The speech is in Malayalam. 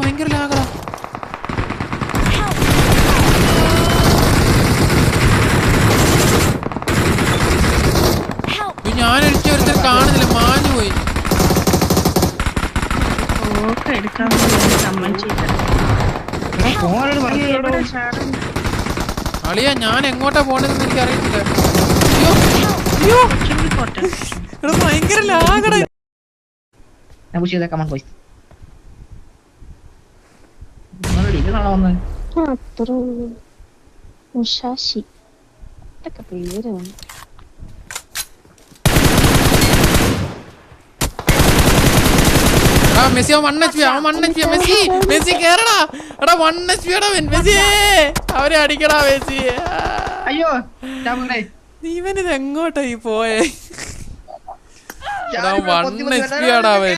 ഭയങ്കര ലാഗടാ. ഞാൻ എനിക്ക് ഒരുത്തർ കാണുന്നില്ല, മാഞ്ഞു പോയി. അളിയ ഞാൻ എങ്ങോട്ടാ പോണെന്ന് എനിക്ക് അറിയത്തില്ല. ഭയങ്കര ലാഗടാ. മെസ്സി അവൻ 1 HP മെസ്സി മെസ്സി കേറടാ. എടാ 1 HP മെസ്സി, അവരെ അടിക്കടാ മെസ്സി. അയ്യോ ഇവനിത് എങ്ങോട്ടാ ഈ പോയേ? 1 HP അവൻ.